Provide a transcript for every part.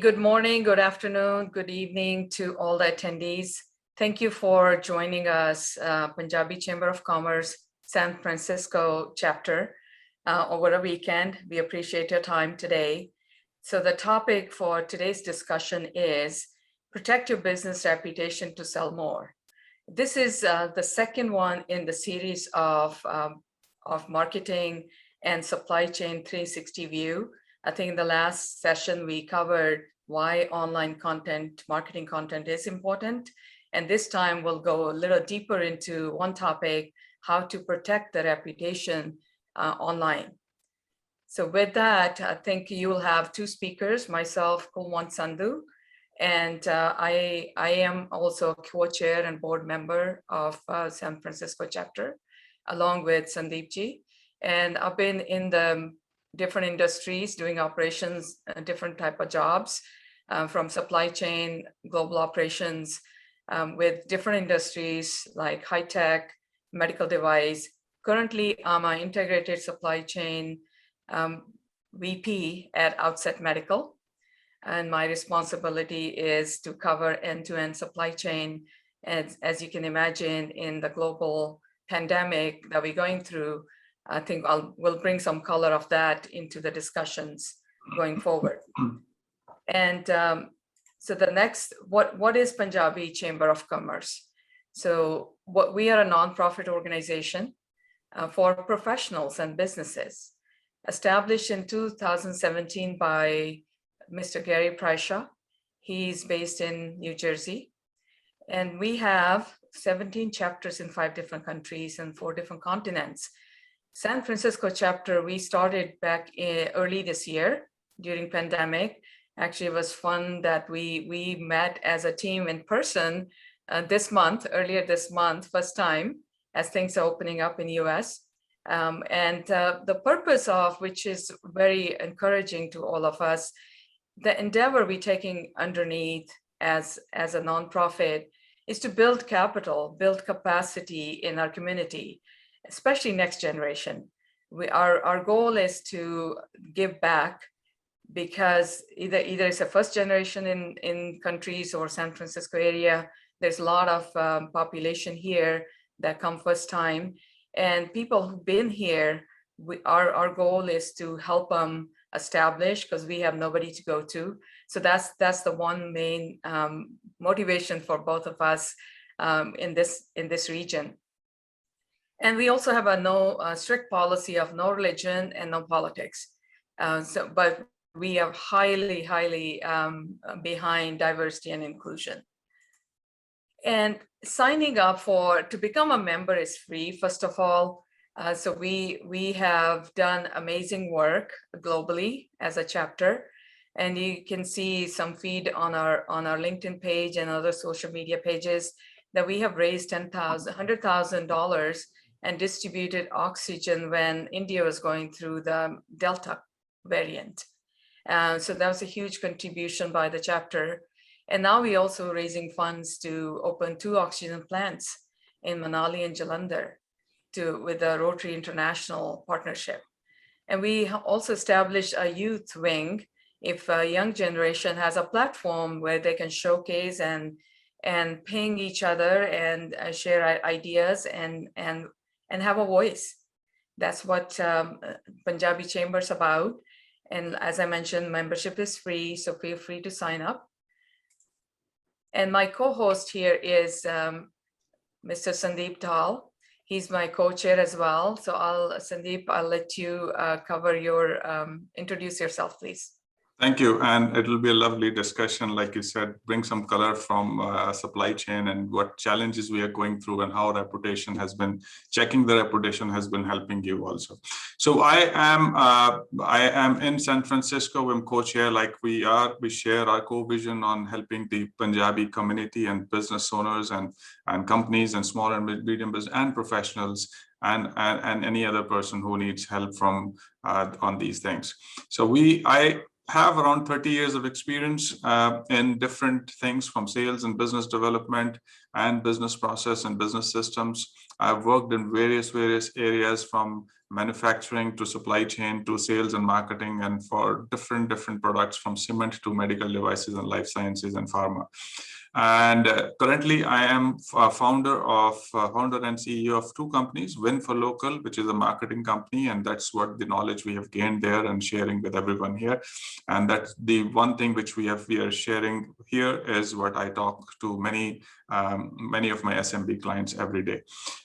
Good morning, good afternoon, good evening to all the attendees. Thank you for joining us, Punjabi Chamber of Commerce, San Francisco chapter over a weekend. We appreciate your time today. So the topic for today's discussion is protect your business reputation to sell more. This is the second one in the series of marketing and supply chain 360 view. I think in the last session, we covered why online content, marketing content is important. And this time we'll go a little deeper into one topic, how to protect the reputation online. So with that, I think you will have two speakers, myself, Kulwant Sandhu, and I am also a co-chair and board member of San Francisco chapter, along with Sandeep ji. And I've been in the different industries doing operations, different type of jobs, from supply chain, global operations, with different industries like high tech, medical device. Currently, I'm an integrated supply chain VP at Outset Medical. And my responsibility is to cover end-to-end supply chain. And as you can imagine, in the global pandemic that we're going through, I think we'll bring some color of that into the discussions going forward. And so the next, what is Punjabi Chamber of Commerce? So we are a nonprofit organization for professionals and businesses, established in 2017 by Mr. Gary Prisha. He's based in New Jersey. And we have 17 chapters in 5 different countries and 4 different continents. San Francisco chapter, we started back early this year during pandemic. Actually, it was fun that we met as a team in person earlier this month, first time, as things are opening up in US. And the purpose of which is very encouraging to all of us, the endeavor we're taking underneath as a nonprofit is to build capital, build capacity in our community, especially next generation. Our goal is to give back, because either it's a first generation in countries or San Francisco area. There's a lot of population here that come first time, and people who've been here, our goal is to help them establish, because we have nobody to go to. So that's the one main motivation for both of us in this region. And we also have a strict policy of no religion and no politics. But we are highly behind diversity and inclusion. And signing up to become a member is free, first of all. So we have done amazing work globally as a chapter. And you can see some feed on our LinkedIn page and other social media pages that we have raised $100,000 and distributed oxygen when India was going through the Delta variant. So that was a huge contribution by the chapter. And now we're also raising funds to open 2 oxygen plants in Manali and Jalandhar with the Rotary International partnership. And we also established a youth wing. If a young generation has a platform where they can showcase and ping each other and share ideas and have a voice. That's what Punjabi Chamber is about. And as I mentioned, membership is free, so feel free to sign up. And my co-host here is Mr. Sandeep Dal. He's my co-chair as well. So Sandeep, I'll let you introduce yourself, please. Thank you. And it will be a lovely discussion, like you said, bring some color from supply chain and what challenges we are going through and how checking the reputation has been helping you also. So I am in San Francisco. I'm co-chair, like we share our co-vision on helping the Punjabi community and business owners and companies and small and medium business and professionals and any other person who needs help from on these things. So I have around 30 years of experience in different things, from sales and business development and business process and business systems. I've worked in various areas, from manufacturing to supply chain to sales and marketing, and for different products from cement to medical devices and life sciences and pharma. And currently, I am founder and CEO of two companies, Win for Local, which is a marketing company, and that's what the knowledge we have gained there and sharing with everyone here. And that's the one thing which we are sharing here is what I talk to many of my SMB clients every day.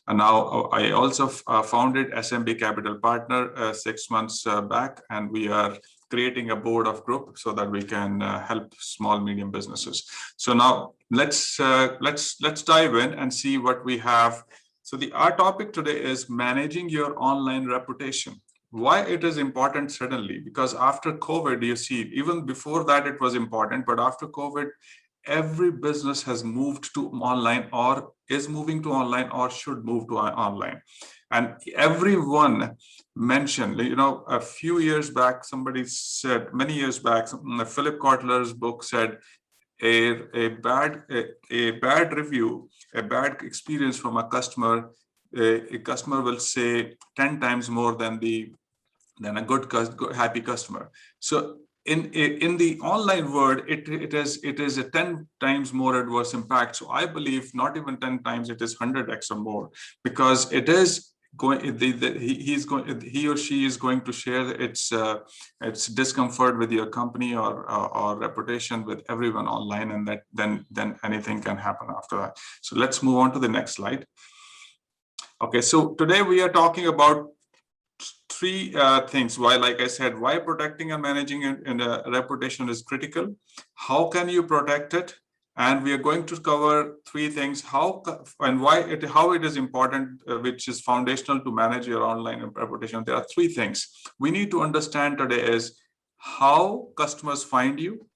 And now I also founded SMB Capital Partner 6 months back, and we are creating a board of group so that we can help small medium businesses. So now let's dive in and see what we have. So our topic today is managing your online reputation. Why it is important suddenly? Because after COVID, you see, even before that it was important, but after COVID, every business has moved to online or is moving to online or should move to online. And everyone mentioned, a few years back, somebody said, many years back, Philip Kotler's book said, a bad review, a bad experience from a customer will say 10 times more than a good happy customer. So in the online world, it is a 10 times more adverse impact. So I believe not even 10 times, it is 100x or more, because it is going, he or she is going to share its discomfort with your company or reputation with everyone online, and that then anything can happen after that. So let's move on to the next slide. Okay, so today we are talking about three things. Why, like I said, why protecting and managing a reputation is critical. How can you protect it? And we are going to cover three things: how it is important, which is foundational to manage your online reputation. There are three things we need to understand today: is how customers find you,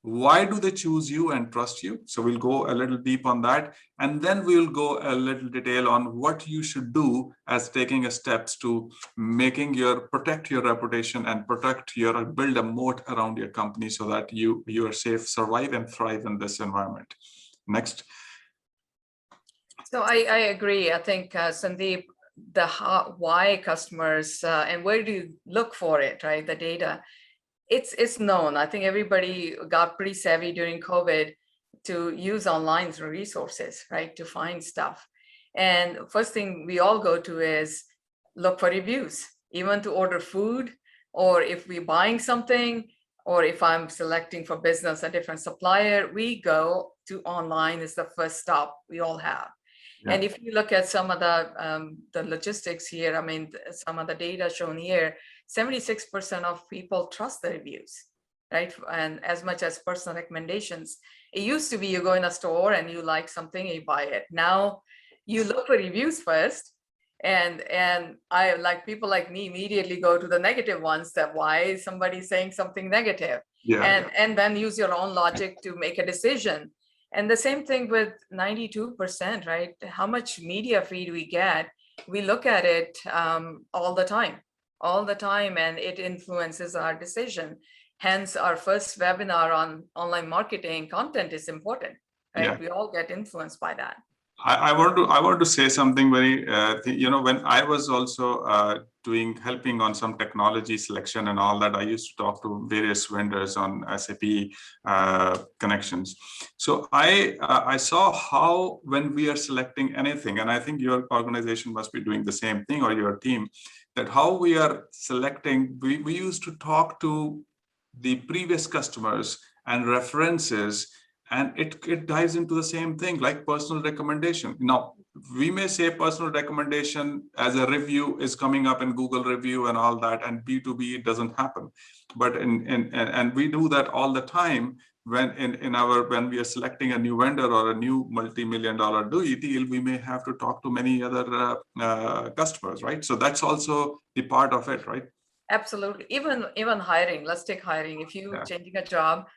why do they choose you and trust you. So we'll go a little deep on that, and then we'll go a little detail on what you should do as taking steps to protect your reputation and build a moat around your company so that you are safe, survive and thrive in this environment. Next. So I agree. I think Sandeep, the why customers and where do you look for it, right? The data. It's known. I think everybody got pretty savvy during COVID to use online resources, right, to find stuff. And first thing we all go to is look for reviews, even to order food, or if we're buying something, or if I'm selecting for business a different supplier, we go to online is the first stop we all have. Yeah. And if you look at some of the logistics here, I mean, some of the data shown here, 76% of people trust the reviews, right? And as much as personal recommendations. It used to be you go in a store and you like something, you buy it. Now you look for reviews first, and I, like people like me, immediately go to the negative ones, that why is somebody saying something negative? Yeah. And then use your own logic to make a decision. And the same thing with 92%, right? How much media feed we get, we look at it all the time, and it influences our decision. Hence, our first webinar on online marketing content is important, right? Yeah. We all get influenced by that. I want to say something very, when I was also helping on some technology selection and all that, I used to talk to various vendors on SAP connections. So I saw how when we are selecting anything, and I think your organization must be doing the same thing, or your team, that how we are selecting, we used to talk to the previous customers and references, and it dives into the same thing, like personal recommendation. Now, we may say personal recommendation as a review is coming up in Google review and all that, and B2B, it doesn't happen. But and we do that all the time when we are selecting a new vendor or a new multi-million-dollar deal, we may have to talk to many other customers, right? So that's also the part of it, right? Absolutely. Even hiring, let's take hiring. If you're changing a job,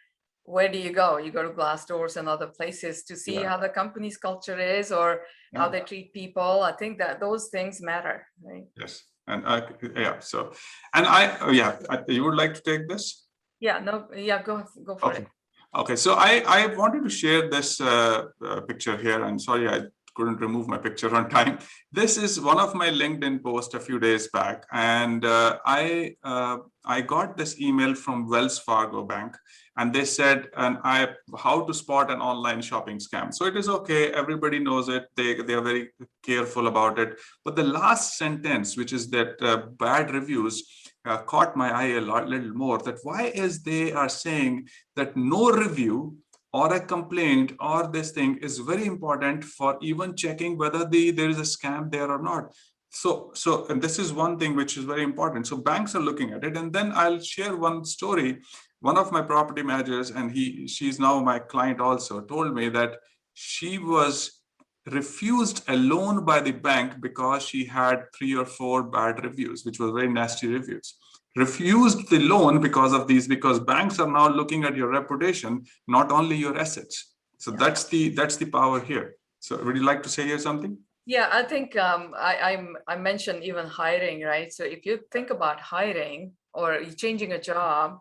where do you go? You go to Glassdoor and other places to see how the company's culture is, or how they treat people. I think that those things matter, right? Yes. And so, and you would like to take this? Yeah, no, yeah, go for it. Okay, so I wanted to share this picture here, and sorry, I couldn't remove my picture on time. This is one of my LinkedIn posts a few days back, and I got this email from Wells Fargo Bank, and they said, how to spot an online shopping scam. So it is okay, everybody knows it. They are very careful about it. But the last sentence, which is that bad reviews, caught my eye a little more. That why is they are saying that no review or a complaint or this thing is very important for even checking whether there is a scam there or not. So and this is one thing which is very important. So banks are looking at it. And then I'll share one story. One of my property managers, and she's now my client also, told me that she was refused a loan by the bank because she had 3 or 4 bad reviews, which were very nasty reviews. Refused the loan because of these, because banks are now looking at your reputation, not only your assets. So that's the power here. So would you like to say here something? Yeah, I think I mentioned even hiring, right? So if you think about hiring or changing a job,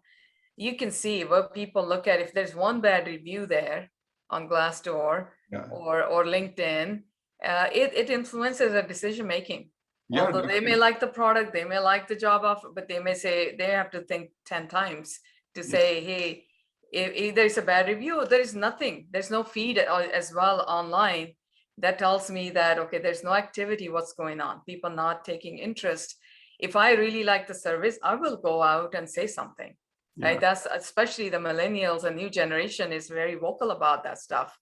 you can see where people look at if there's one bad review there on Glassdoor or LinkedIn, it influences their decision making. Yeah, Although they may like the product, they may like the job offer, but they may say they have to think 10 times to say, hey, if there's a bad review, there is nothing, there's no feed as well online that tells me that, okay, there's no activity, what's going on, people not taking interest. If I really like the service, I will go out and say something. Right, that's especially the millennials and new generation is very vocal about that stuff,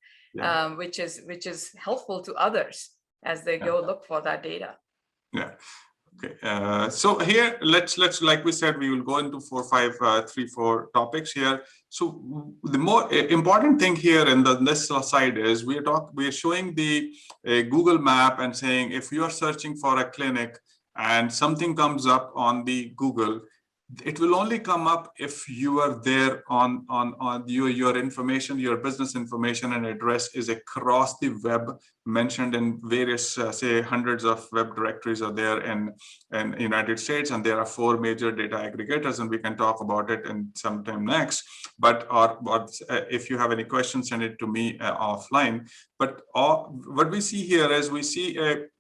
which is helpful to others as they go look for that data. Yeah. Okay. So here, let's like we said, we will go into 3-4 topics here. So the more important thing here in this side is we are showing the Google map and saying if you are searching for a clinic and something comes up on the Google, it will only come up if you are there on your information, your business information and address is across the web, mentioned in various say hundreds of web directories are there in United States, and there are 4 major data aggregators, and we can talk about it in sometime next. But if you have any questions, send it to me offline. But what we see here is we see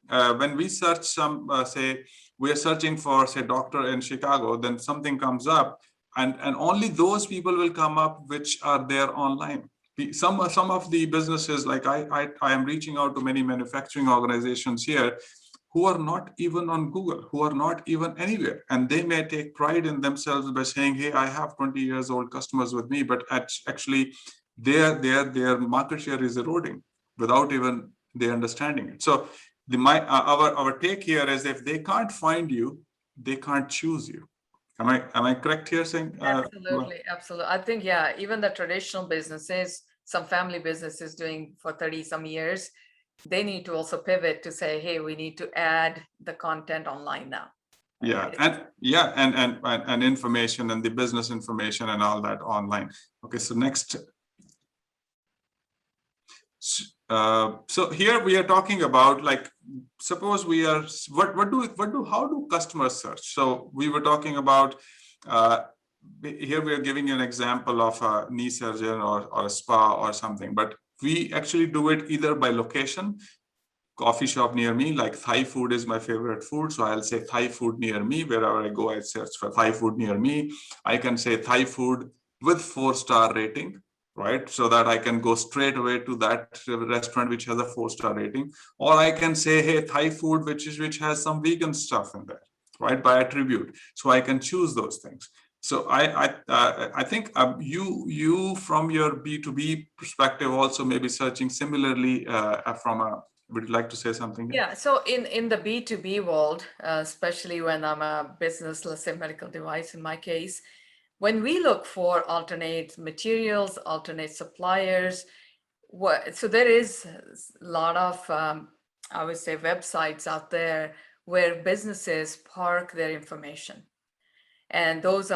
when we search some say we are searching for say doctor in Chicago, then something comes up, and only those people will come up which are there online. Some of the businesses, like I am reaching out to many manufacturing organizations here who are not even on Google, who are not even anywhere, and they may take pride in themselves by saying, hey, I have 20 years old customers with me, but actually their market share is eroding without even they understanding it. So our take here is if they can't find you, they can't choose you. Am I correct here saying? Absolutely. I think, yeah, even the traditional businesses, some family businesses doing for 30 some years, they need to also pivot to say, hey, we need to add the content online now. And information and the business information and all that online. Okay, so next. So here we are talking about, like, suppose we are how do customers search? So we were talking about here we are giving you an example of a knee surgeon or a spa or something, but we actually do it either by location. Coffee shop near me, like Thai food is my favorite food, so I'll say Thai food near me. Wherever I go, I search for Thai food near me. I can say Thai food with 4-star rating, right? So that I can go straight away to that restaurant which has a 4-star rating. Or I can say, hey, Thai food which has some vegan stuff in there, right? By attribute. So I can choose those things. So I think you from your B2B perspective also maybe searching similarly from a. Would you like to say something? Yeah, so in the B2B world, especially when I'm a business, let's say medical device in my case, when we look for alternate materials, alternate suppliers, so there is a lot of, I would say, websites out there where businesses park their information. And those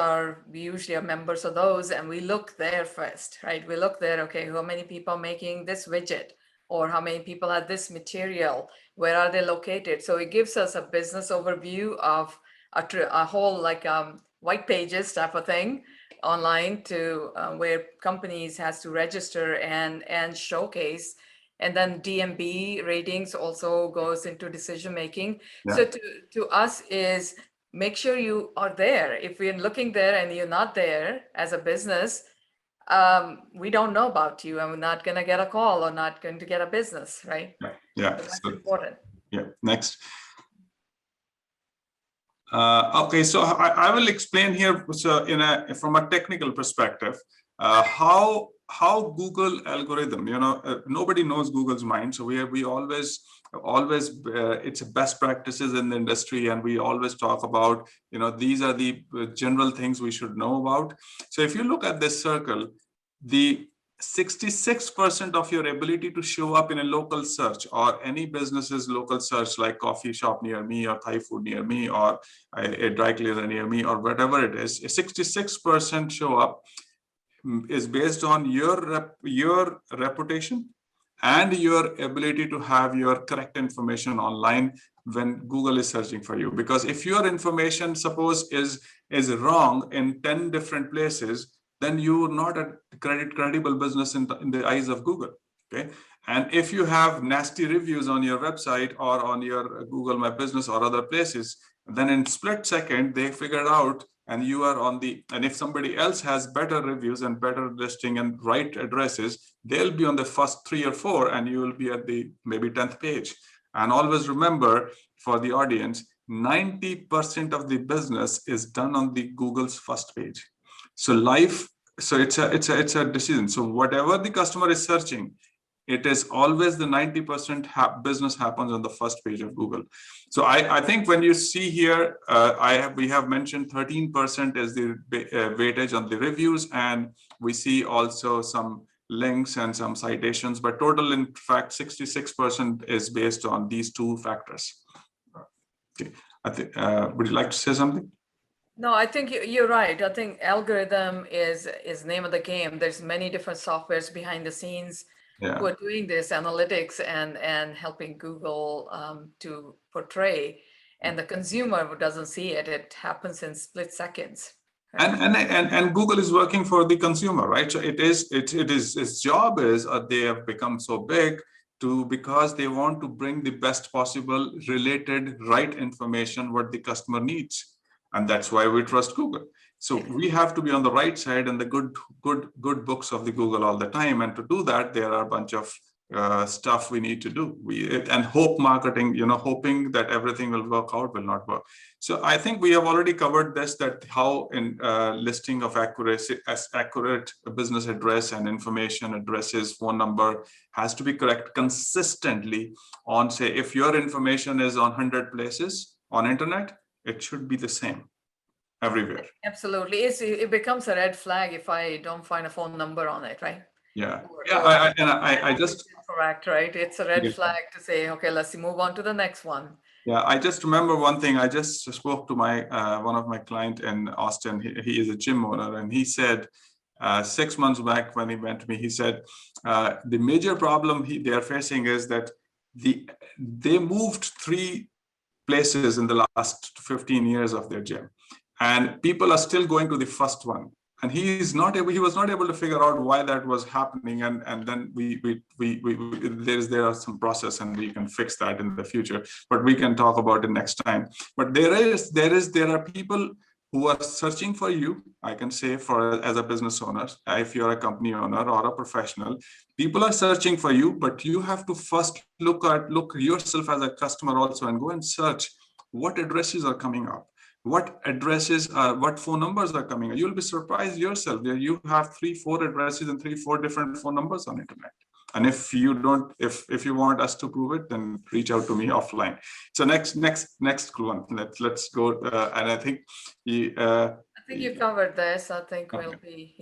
we usually are members of those, and we look there first, right? We look there, okay, how many people are making this widget? Or how many people have this material? Where are they located? So it gives us a business overview of a whole like white pages type of thing online to where companies has to register and showcase And then DMB ratings also goes into decision making. Yeah. So to us is make sure you are there. If we're looking there and you're not there as a business, we don't know about you and we're not going to get a call or not going to get a business, right? Yeah. So that's important. Yeah. Next. Okay, so I will explain here. So from a technical perspective, how Google algorithm. Nobody knows Google's mind, so we always it's best practices in the industry, and we always talk about these are the general things we should know about. So if you look at this circle, the 66% of your ability to show up in a local search or any business's local search, like coffee shop near me or Thai food near me or a dry cleaner near me or whatever it is, 66% show up is based on your reputation and your ability to have your correct information online when Google is searching for you. Because if your information, suppose, is wrong in 10 different places, then you're not a credible business in the eyes of Google. Okay. And if you have nasty reviews on your website or on your Google My Business or other places, then in split second, they figured out and you are on and if somebody else has better reviews and better listing and right addresses, they'll be on the first 3 or 4 and you will be at the maybe 10th page. And always remember, for the audience, 90% of the business is done on the Google's first page. So it's a decision. So whatever the customer is searching, it is always the 90% business happens on the first page of Google. So I think when you see here, we have mentioned 13% is the weightage on the reviews, and we see also some links and some citations, but total, in fact, 66% is based on these two factors. Okay. Would you like to say something? No, I think you're right. I think algorithm is name of the game. There's many different softwares behind the scenes who are doing this analytics and helping Google to portray. And the consumer who doesn't see it, it happens in split seconds. Right? And Google is working for the consumer, right? So its job is they have become so big because they want to bring the best possible related right information what the customer needs. And that's why we trust Google. So we have to be on the right side and the good books of the Google all the time. And to do that, there are a bunch of stuff we need to do. And hope marketing, hoping that everything will work out will not work. So I think we have already covered this, that how in listing of accurate business address and information, addresses, phone number has to be correct consistently on, say, if your information is on 100 places on internet, it should be the same everywhere. Absolutely. It becomes a red flag if I don't find a phone number on it, right? Yeah. I just correct, right? It's a red flag to say, okay, let's move on to the next one. Yeah, I just remember one thing. I just spoke to one of my client in Austin. He is a gym owner, and he said 6 months back when he went to me, he said the major problem they are facing is that they moved 3 places in the last 15 years of their gym, and people are still going to the first one, and he was not able to figure out why that was happening. And then there are some process, and we can fix that in the future, but we can talk about it next time. But there are people who are searching for you, I can say, as a business owner, if you're a company owner or a professional, people are searching for you, but you have to first look yourself as a customer also and go and search what addresses are coming up, what phone numbers are coming up. You'll be surprised yourself that you have 3-4 addresses and 3-4 different phone numbers on internet. And if you want us to prove it, then reach out to me offline. So next one. Let's go. And I think you covered this. I think we'll be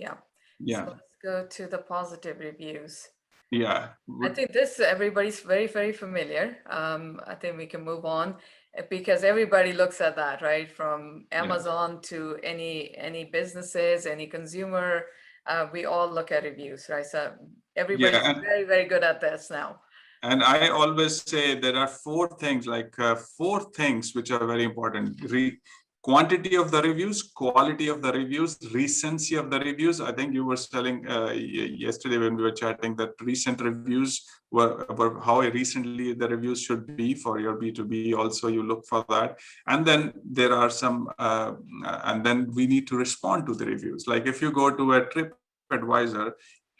Yeah. So let's go to the positive reviews. Yeah. I think this everybody's very, very familiar. I think we can move on because everybody looks at that, right? From Amazon to any businesses, any consumer, we all look at reviews, right? So everybody's very, very good at this now. And I always say there are 4 things, which are very important. quantity of the reviews, quality of the reviews, recency of the reviews. I think you were telling yesterday when we were chatting that recent reviews were how recently the reviews should be for your B2B. Also, you look for that. And then there are some, and then we need to respond to the reviews. Like if you go to a TripAdvisor,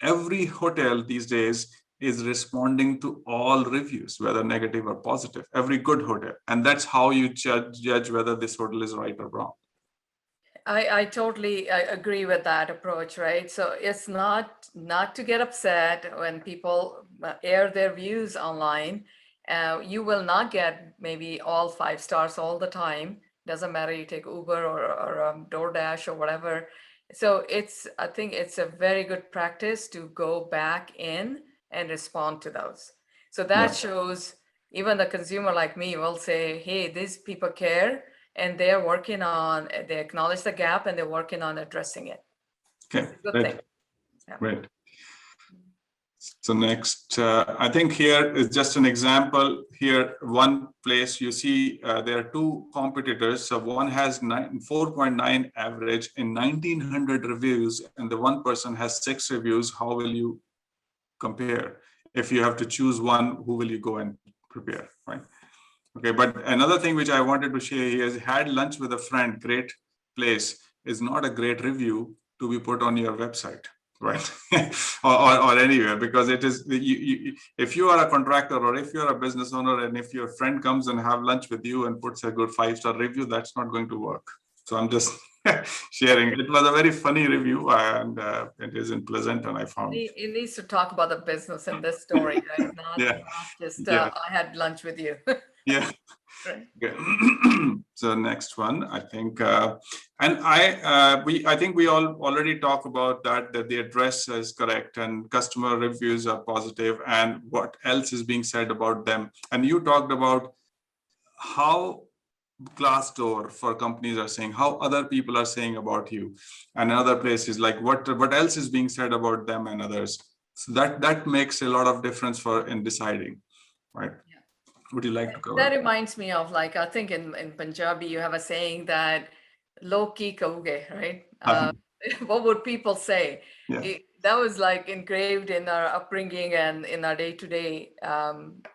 every hotel these days is responding to all reviews, whether negative or positive, every good hotel. And that's how you judge whether this hotel is right or wrong. I totally agree with that approach, right? So it's not to get upset when people air their views online. You will not get maybe all 5 stars all the time. Doesn't matter, you take Uber or DoorDash or whatever. So I think it's a very good practice to go back in and respond to those. So that shows even the consumer like me will say, hey, these people care and they acknowledge the gap and they're working on addressing it. Okay, Good right. thing. Yeah. Right. So next, I think here is just an example. Here, one place you see there are 2 competitors. So one has 4.9 average in 1900 reviews, and the one person has 6 reviews. How will you compare? If you have to choose one, who will you go and prepare, right? Okay, but another thing which I wanted to share here is had lunch with a friend, great place, is not a great review to be put on your website, right? or anywhere, because it is, if you are a contractor or if you're a business owner and if your friend comes and have lunch with you and puts a good 5-star review, that's not going to work. So I'm just sharing. It was a very funny review and it is in Pleasanton, I found. It needs to talk about the business in this story, right? Not just I had lunch with you. Yeah. Right. Okay. So next one, I think, and I think we all already talk about that the address is correct and customer reviews are positive, and what else is being said about them. And you talked about how Glassdoor for companies are saying, how other people are saying about you, and other places like what else is being said about them and others. So that makes a lot of difference in deciding, right? Yeah. Would you like to cover? That reminds me of, like, I think in Punjabi you have a saying that "Log ki kahoge," right? What would people say? Yeah. That was like engraved in our upbringing and in our day-to-day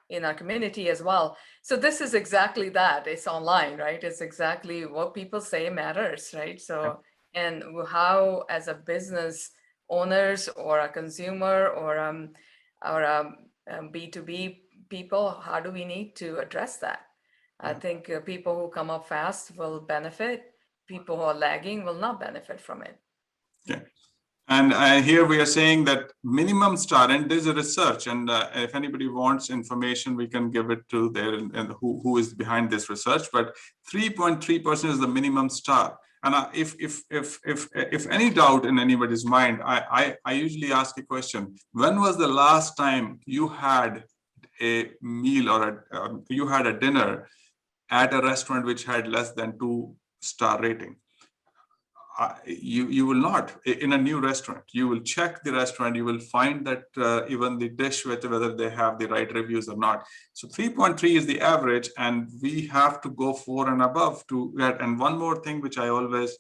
in our community as well. So this is exactly that. It's online, right? It's exactly what people say matters, right? So, and how as a business owners or a consumer or B2B people, how do we need to address that? I think people who come up fast will benefit. People who are lagging will not benefit from it. Okay. And here we are saying that minimum star, and there's a research, and if anybody wants information, we can give it to there and who is behind this research. But 3.3% is the minimum star. And if any doubt in anybody's mind, I usually ask a question: when was the last time you had a meal or you had a dinner at a restaurant which had less than 2-star rating? You will not. In a new restaurant, you will check the restaurant, you will find that even the dish, whether they have the right reviews or not. So 3.3 is the average, and we have to go 4 and above to get. And one more thing which I always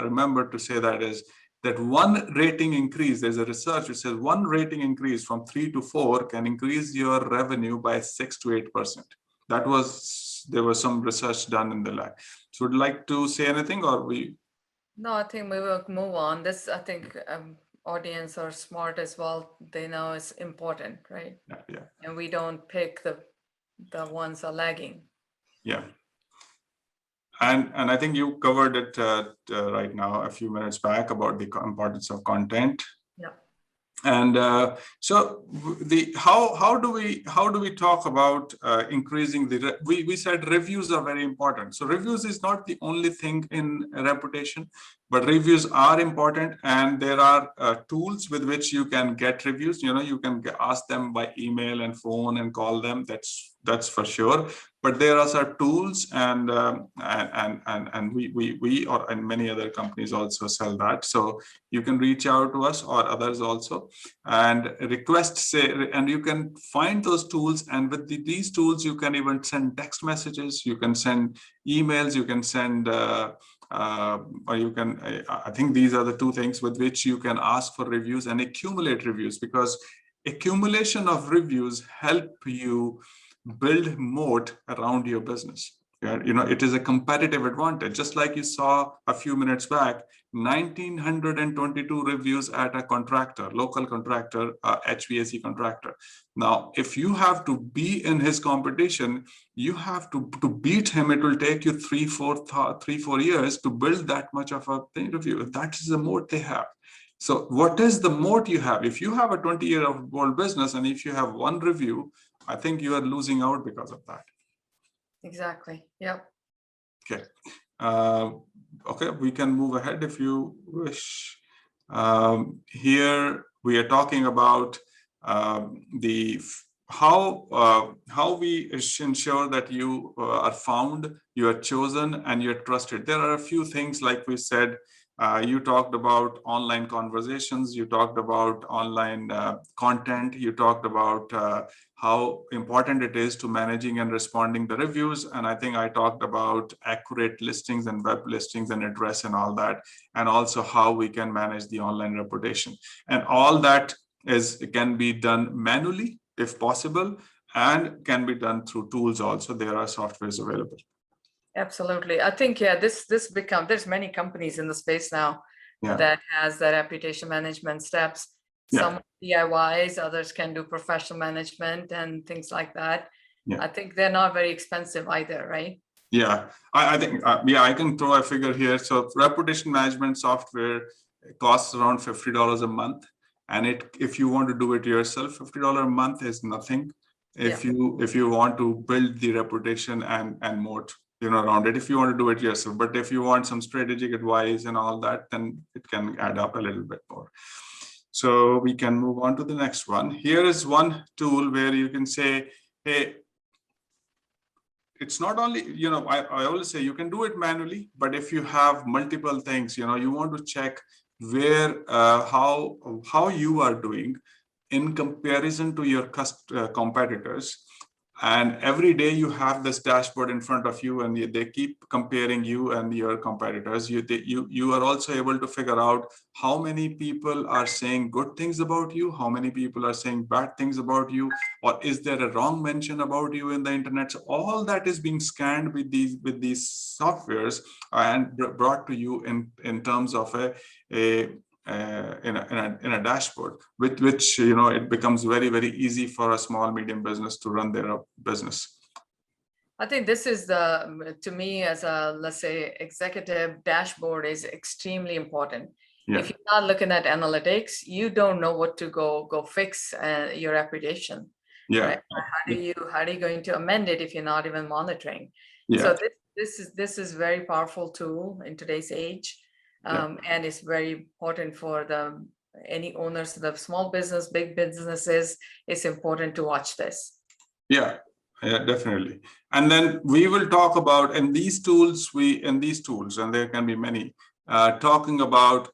remember to say that is that one rating increase, there's a research which says one rating increase from 3 to 4 can increase your revenue by 6 to 8%. There was some research done in the lab. So would you like to say anything, or we? No, I think we will move on. This, I think, audience are smart as well. They know it's important, right? Yeah. And we don't pick the ones are lagging. Yeah. And I think you covered it right now a few minutes back about the importance of content. Yeah. And so how do we talk about increasing we said reviews are very important. So reviews is not the only thing in reputation. but reviews are important, and there are tools with which you can get reviews. You can ask them by email and phone and call them. That's for sure. But there are some tools, and we or and many other companies also sell that. So you can reach out to us or others also and request, say, and you can find those tools. And with these tools, you can even send text messages, you can send emails, you can send or you can, I think these are the two things with which you can ask for reviews and accumulate reviews, because accumulation of reviews help you build moat around your business. It is a competitive advantage. Just like you saw a few minutes back, 1922 reviews at a contractor, local contractor, HVAC contractor. Now, if you have to be in his competition, you have to beat him. It will take you 3-4 years to build that much of a review. That is the moat they have. So what is the moat you have? If you have a 20-year-old business and if you have one review, I think you are losing out because of that. Exactly. Yep. Okay. Okay, we can move ahead if you wish. Here we are talking about the how we ensure that you are found, you are chosen, and you're trusted. There are a few things, like we said. You talked about online conversations, you talked about online content, you talked about how important it is to managing and responding to reviews. And I think I talked about accurate listings and web listings and address and all that, and also how we can manage the online reputation. And all that can be done manually if possible, and can be done through tools also. There are softwares available. Absolutely. I think, yeah, there's many companies in the space now that has the reputation management steps. Some DIYs, others can do professional management and things like that. I think they're not very expensive either, right? Yeah, I think, I can throw a figure here. So reputation management software costs around $50 a month. And if you want to do it yourself, $50 a month is nothing. If you want to build the reputation and moat around it, if you want to do it yourself. But if you want some strategic advice and all that, then it can add up a little bit more. So we can move on to the next one. Here is one tool where you can say, hey, it's not only, I always say you can do it manually, but if you have multiple things, you want to check where, how you are doing in comparison to your competitors. And every day you have this dashboard in front of you, and they keep comparing you and your competitors. You are also able to figure out how many people are saying good things about you, how many people are saying bad things about you, or is there a wrong mention about you in the internet. So all that is being scanned with these softwares and brought to you in terms of in a dashboard, with which it becomes very, very easy for a small medium business to run their business. I think this is to me, as a, let's say, executive, dashboard is extremely important. If you're not looking at analytics, you don't know what to go fix your reputation. Right? How are you going to amend it if you're not even monitoring? So this is very powerful tool in today's age. And it's very important for any owners of the small business, big businesses. It's important to watch this. Yeah, definitely. And then we will talk about, and these tools, and there can be many, talking about,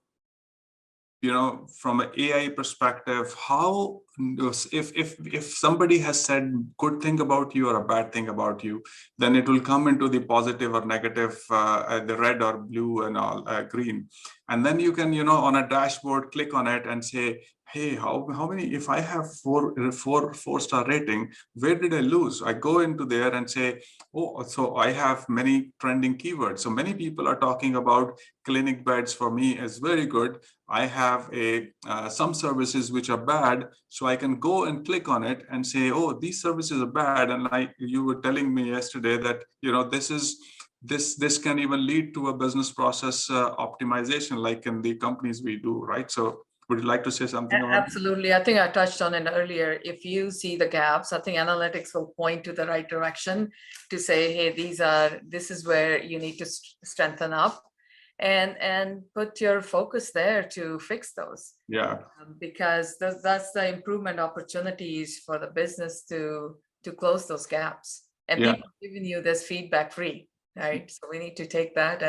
from an AI perspective, how, if somebody has said good thing about you or a bad thing about you, then it will come into the positive or negative, the red or blue and all, green. And then you can, on a dashboard, click on it and say, hey, how many, if I have four-star rating, where did I lose? I go into there and say, oh, so I have many trending keywords. So many people are talking about clinic beds. For me is very good. I have some services which are bad. So I can go and click on it and say, oh, these services are bad. And like you were telling me yesterday that, this can even lead to a business process optimization, like in the companies we do, right? So would you like to say something? Absolutely. I think I touched on it earlier. If you see the gaps, I think analytics will point to the right direction to say, hey, this is where you need to strengthen up. and put your focus there to fix those. Yeah. Because that's the improvement opportunities for the business to close those gaps. And Yeah. people giving you this feedback free, right? So we need to take that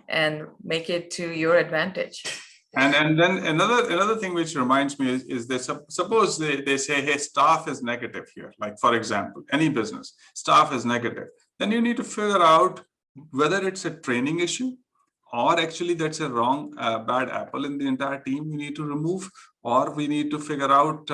and make it to your advantage. And then another thing which reminds me is this: suppose they say, hey, staff is negative here. Like, for example, any business, staff is negative. Then you need to figure out whether it's a training issue, or actually that's a wrong bad apple in the entire team we need to remove, or we need to figure out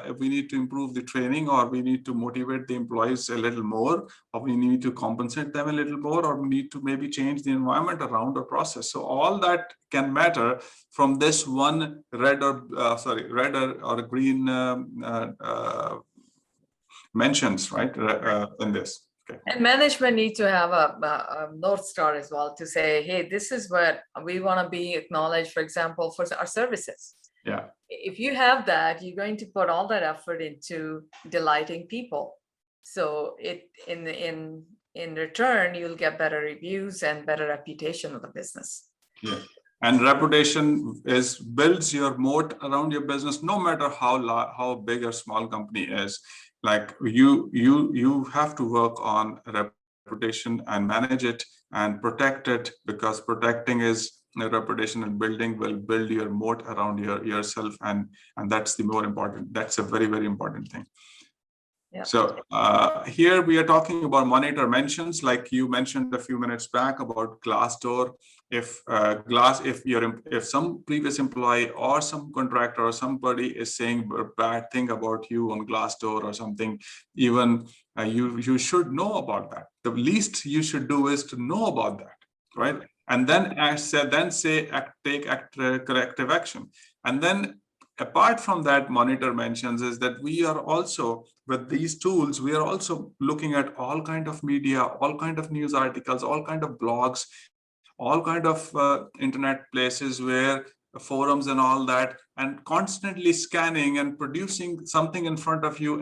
if we need to improve the training, or we need to motivate the employees a little more, or we need to compensate them a little more, or we need to maybe change the environment around the process. So all that can matter from this one red or green mentions, right, in this. Okay. And management needs to have a North Star as well to say, hey, this is what we want to be acknowledged, for example, for our services. Yeah. If you have that, you're going to put all that effort into delighting people. So in return, you'll get better reviews and better reputation of the business. Yeah. And reputation builds your moat around your business, no matter how big or small company is. Like you have to work on reputation and manage it and protect it, because protecting is reputation, and building will build your moat around yourself, and that's the more important. That's a very, very important thing. Yeah. So here we are talking about monitor mentions, like you mentioned a few minutes back about Glassdoor. If some previous employee or some contractor or somebody is saying a bad thing about you on Glassdoor or something, even you should know about that. The least you should do is to know about that, right? And then take corrective action. And then apart from that, monitor mentions is that we are also, with these tools, we are also looking at all kind of media, all kind of news articles, all kind of blogs, all kind of internet places where forums and all that, and constantly scanning and producing something in front of you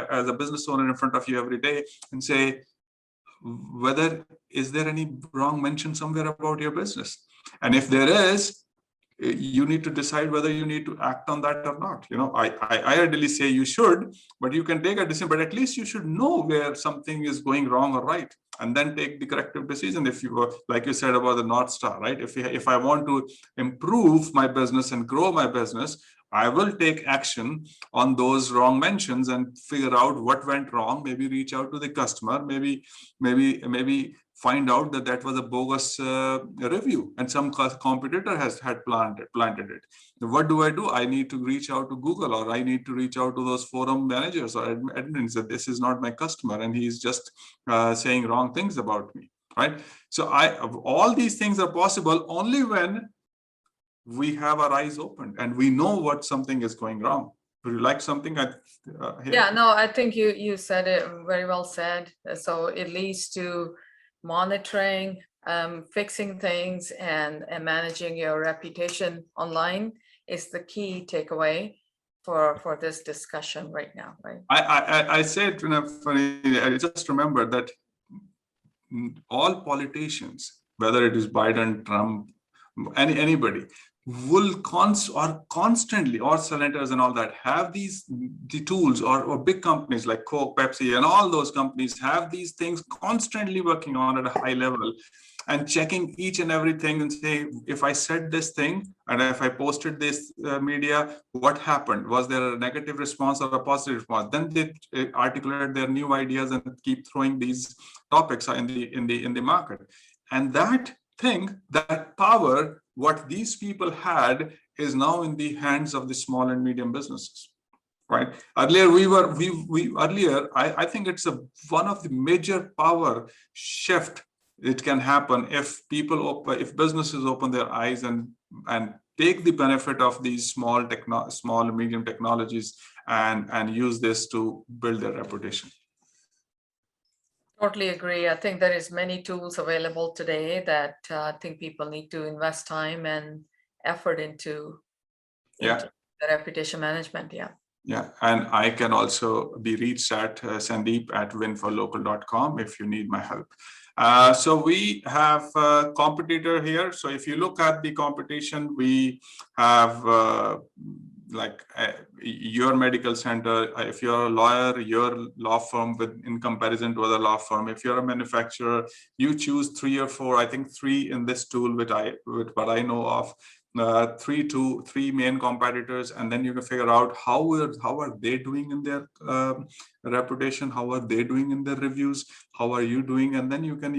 as a business owner in front of you every day, and say, whether is there any wrong mention somewhere about your business? And if there is, you need to decide whether you need to act on that or not. I ideally say you should, but you can take a decision, but at least you should know where something is going wrong or right, and then take the corrective decision. If you, like you said about the North Star, right? If I want to improve my business and grow my business, I will take action on those wrong mentions and figure out what went wrong. Maybe reach out to the customer, maybe find out that was a bogus review and some competitor had planted it. What do? I need to reach out to Google, or I need to reach out to those forum managers or admins that this is not my customer and he's just saying wrong things about me, right? So all these things are possible only when we have our eyes open and we know what something is going wrong. Would you like something? Yeah, no, I think you said it very well said. So it leads to monitoring, fixing things, and managing your reputation online is the key takeaway for this discussion right now, right? I said, funny, I just remember that all politicians, whether it is Biden, Trump, anybody, will constantly, or senators and all that, have the tools, or big companies like Coke, Pepsi, and all those companies have these things constantly working on at a high level and checking each and everything and say, if I said this thing and if I posted this media, what happened? Was there a negative response or a positive response? Then they articulate their new ideas and keep throwing these topics in the market. And that power, what these people had, is now in the hands of the small and medium businesses, right? Earlier, I think it's one of the major power shift. It can happen if if businesses open their eyes and take the benefit of these small and medium technologies and use this to build their reputation. Totally agree. I think there is many tools available today that I think people need to invest time and effort into the reputation management. Yeah, and I can also be reached at Sandeep@winforlocal.com if you need my help. So we have a competitor here. So if you look at the competition, we have your medical center. If you're a lawyer, your law firm in comparison to other law firm. If you're a manufacturer, you choose 3 or 4. I think 3 in this tool, with what I know of. 3 main competitors, and then you can figure out how are they doing in their reputation, how are they doing in their reviews, how are you doing, and then you can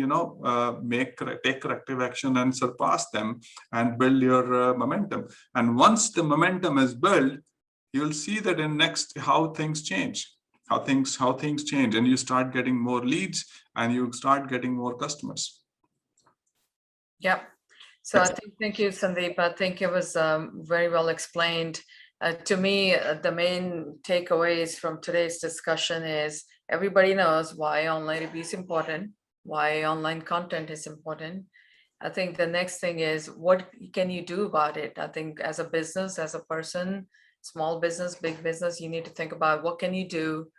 take corrective action and surpass them and build your momentum. And once the momentum is built, you'll see that in next how things change, and you start getting more leads and you start getting more customers. Yep. So I think, thank you, Sandeep. I think it was very well explained. To me, the main takeaways from today's discussion is everybody knows why online review is important, why online content is important. I think the next thing is, what can you do about it? I think as a business, as a person, small business, big business, you need to think about what can you do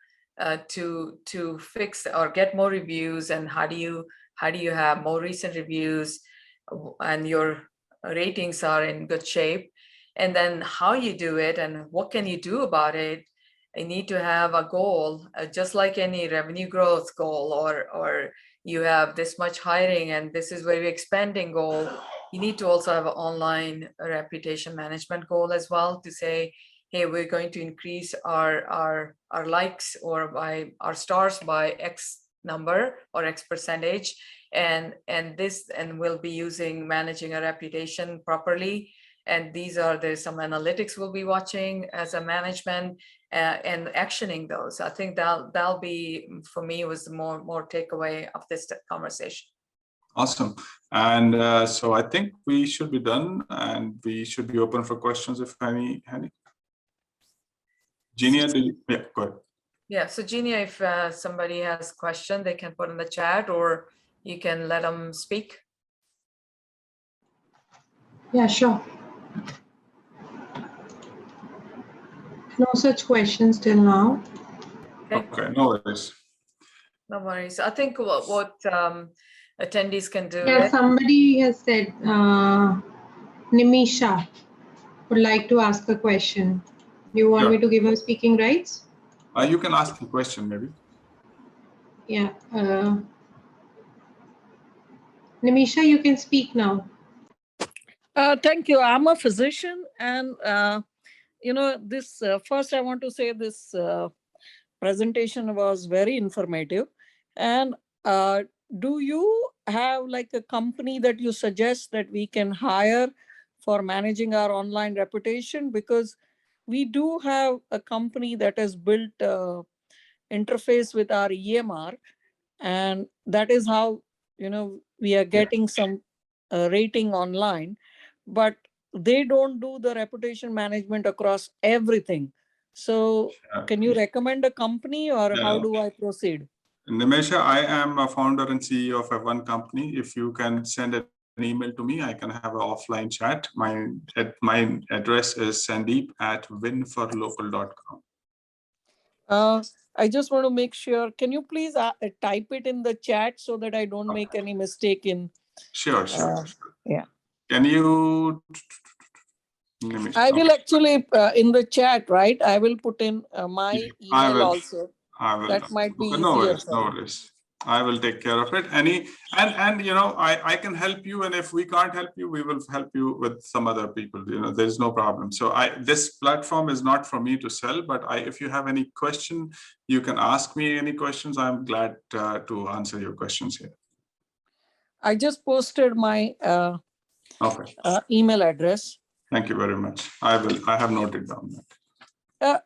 to fix or get more reviews, and how do you have more recent reviews and your ratings are in good shape, and then how you do it and what can you do about it. You need to have a goal, just like any revenue growth goal, or you have this much hiring and this is very expanding goal. You need to also have an online reputation management goal as well, to say, hey, we're going to increase our likes or by our stars by X number or X percentage, and we'll be managing a reputation properly. And there's some analytics we'll be watching as a management, and actioning those. I think that'll be, for me, was the more takeaway of this conversation. Awesome. And so I think we should be done, and we should be open for questions if any. Genia, yeah, go ahead. Yeah, so Genia, if somebody has a question, they can put in the chat, or you can let them speak. Yeah, sure. No such questions till now. Okay, no worries. No worries. I think what attendees can do. Yeah, somebody has said, Nimisha would like to ask a question. You want me to give her speaking rights? You can ask the question, maybe. Yeah. Nimisha, you can speak now. Thank you. I'm a physician, and this first I want to say this presentation was very informative. And do you have like a company that you suggest that we can hire for managing our online reputation? Because we do have a company that has built interface with our EMR, and that is how we are getting some rating online, but they don't do the reputation management across everything. So can you recommend a company, or how do I proceed? Nimesha, I am a founder and CEO of one company. If you can send an email to me, I can have an offline chat. My address is sandeep@winforlocal.com. I just want to make sure, can you please type it in the chat so that I don't make any mistake in. Sure. Yeah. Can you? I will actually, in the chat, right? I will put in my email also. I will. That might be no easier. Worries, no worries. I will take care of it. I can help you, and if we can't help you, we will help you with some other people. There's no problem. So this platform is not for me to sell, but if you have any question, you can ask me any questions. I'm glad to answer your questions here. I just posted my email address. Thank you very much. I have noted down that.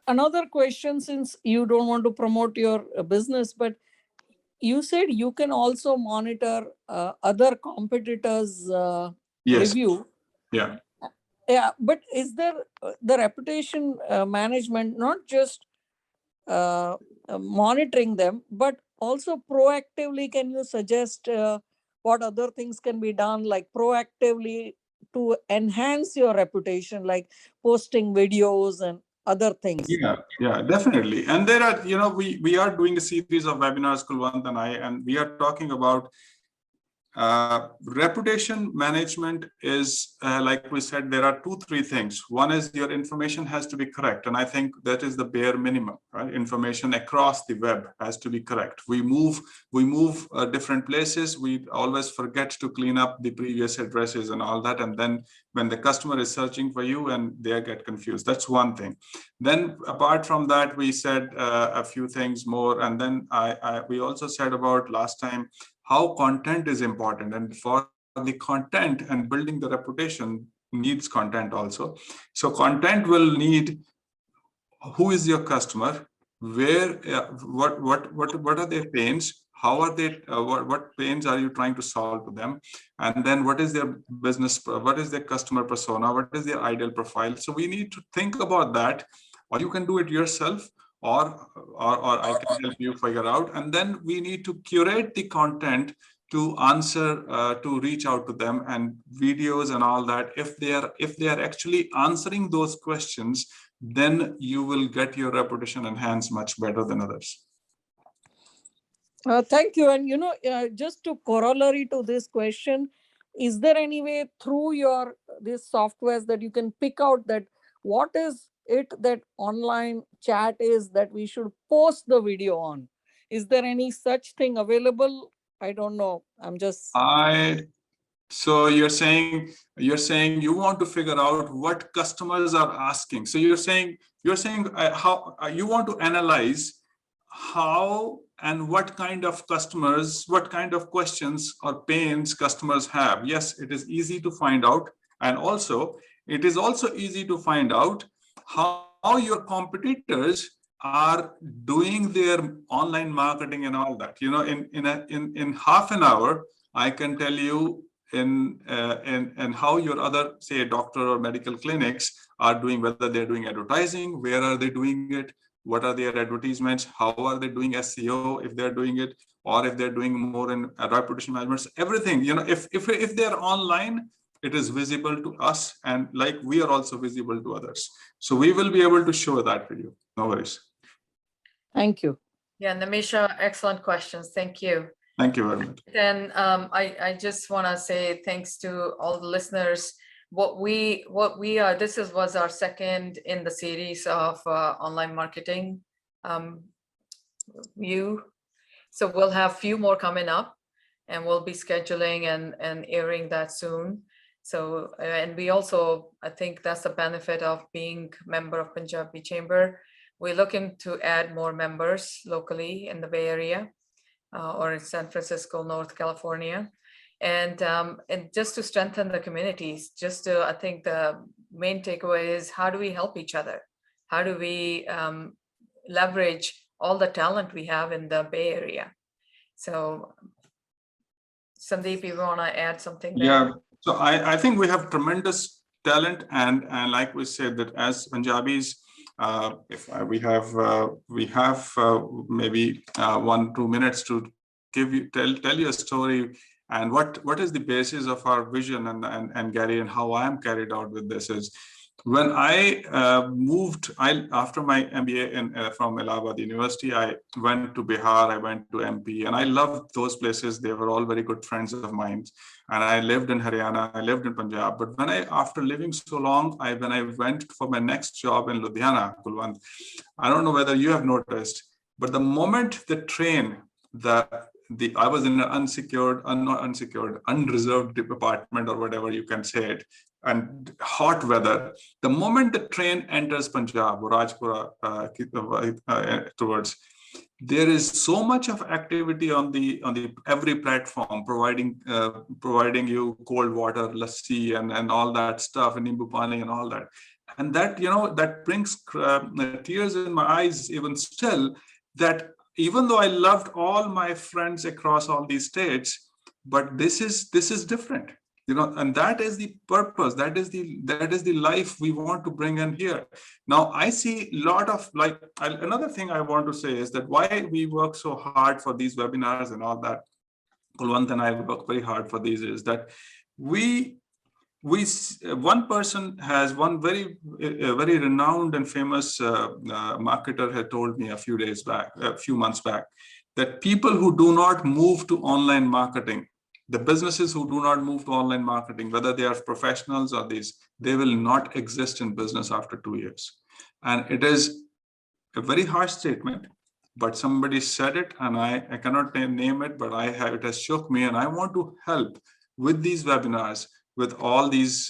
Another question, since you don't want to promote your business, but you said you can also monitor other competitors' review. Yeah. Yeah, but is there the reputation management, not just monitoring them, but also proactively, can you suggest what other things can be done, like proactively to enhance your reputation, like posting videos and other things? Yeah, definitely. And there are, we are doing a series of webinars, Kulwant and I, and we are talking about Reputation management is, like we said, there are 2-3 things. One is your information has to be correct. And I think that is the bare minimum, right? Information across the web has to be correct. We move different places. We always forget to clean up the previous addresses and all that. And then when the customer is searching for you and they get confused, that's one thing. Then apart from that, we said a few things more. And then we also said about last time, how content is important, and for the content and building the reputation needs content also. So content will need who is your customer, where, what are their pains, how are they, what pains are you trying to solve to them, and then what is their business, what is their customer persona, what is their ideal profile. So we need to think about that, or you can do it yourself, or I can help you figure out. And then we need to curate the content to answer, to reach out to them, and videos and all that. If they are actually answering those questions, then you will get your reputation enhanced much better than others. Thank you. And just to corollary to this question, is there any way through your these softwares that you can pick out that what is it that online chat is that we should post the video on? Is there any such thing available? I don't know. I'm just. So you're saying you want to figure out what customers are asking. So you're saying how you want to analyze how and what kind of customers, what kind of questions or pains customers have. Yes, it is easy to find out, and also it is also easy to find out how your competitors are doing their online marketing and all that. In half an hour, I can tell you in how your other, say, doctor or medical clinics are doing, whether they're doing advertising, where are they doing it, what are their advertisements, how are they doing SEO, if they're doing it, or if they're doing more in reputation management, everything. If they're online, it is visible to us, and like we are also visible to others. So we will be able to show that for you. No worries. Thank you. Yeah, Namisha, excellent questions. Thank you. Thank you very much. Then I just want to say thanks to all the listeners. What we are, was our second in the series of online marketing view. So we'll have a few more coming up, and we'll be scheduling and airing that soon. So, and we also, I think that's the benefit of being member of Punjabi Chamber. We're looking to add more members locally in the Bay Area or in San Francisco, North California. And just to strengthen the communities, I think the main takeaway is, how do we help each other? How do we leverage all the talent we have in the Bay Area? So Sandeep, you want to add something there? Yeah, so I think we have tremendous talent, and like we said, that as Punjabis, we have maybe 1-2 minutes to tell you a story, and what is the basis of our vision, and Gary, and how I am carried out with this is, when I moved, after my MBA from Allahabad University, I went to Bihar, I went to MP, and I loved those places. They were all very good friends of mine. And I lived in Haryana, I lived in Punjab. But after living so long, when I went for my next job in Ludhiana, Kulwant, I don't know whether you have noticed, but the moment the train, I was in an unreserved apartment, or whatever you can say it, and hot weather. The moment the train enters Punjab, Rajpura towards, there is so much of activity on the every platform, providing you cold water, lassi, and all that stuff, and nimbu pani and all that, and that that brings tears in my eyes even still. That even though I loved all my friends across all these states, but this is different. And that is the purpose. That is the life we want to bring in here. Now, I see a lot of, another thing I want to say is that why we work so hard for these webinars and all that, Kulwant and I work very hard for these, is that one person has one very renowned and famous marketer had told me a few months back, that people who do not move to online marketing The businesses who do not move to online marketing, whether they are professionals or these, they will not exist in business after 2 years. And it is a very harsh statement, but somebody said it, and I cannot name it, but it has shook me, and I want to help with these webinars with all these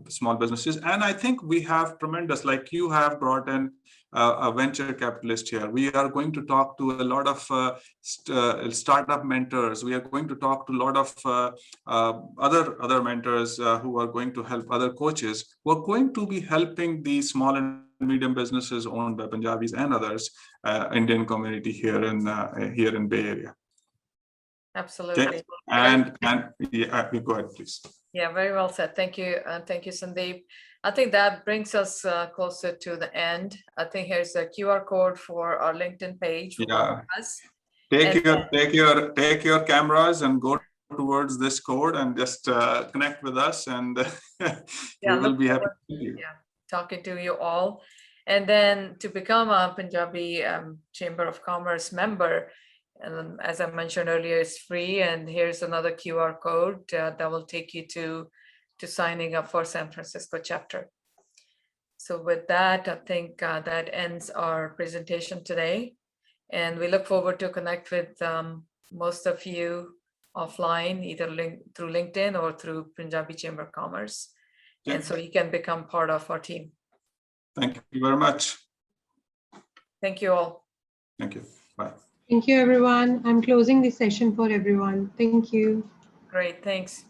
small businesses. And I think we have tremendous, like you have brought in a venture capitalist here. We are going to talk to a lot of startup mentors. We are going to talk to a lot of other mentors who are going to help, other coaches who are going to be helping these small and medium businesses owned by Punjabis and others, Indian community here in Bay Area. Absolutely. Okay. And yeah, go ahead, please. Yeah, very well said. Thank you. Thank you, Sandeep. I think that brings us closer to the end. I think here's a QR code for our LinkedIn page. For Yeah. us. Take your cameras and go towards this code and just connect with us, and we will be happy to see you. Yeah, talking to you all. And then to become a Punjabi Chamber of Commerce member, and as I mentioned earlier, it's free. And here's another QR code that will take you to signing up for San Francisco chapter. So with that, I think that ends our presentation today. And we look forward to connect with most of you offline, either through LinkedIn or through Punjabi Chamber of Commerce. Yeah. And so you can become part of our team. Thank you very much. Thank you all. Thank you. Bye. Thank you, everyone. I'm closing the session for everyone. Thank you. Great, thanks.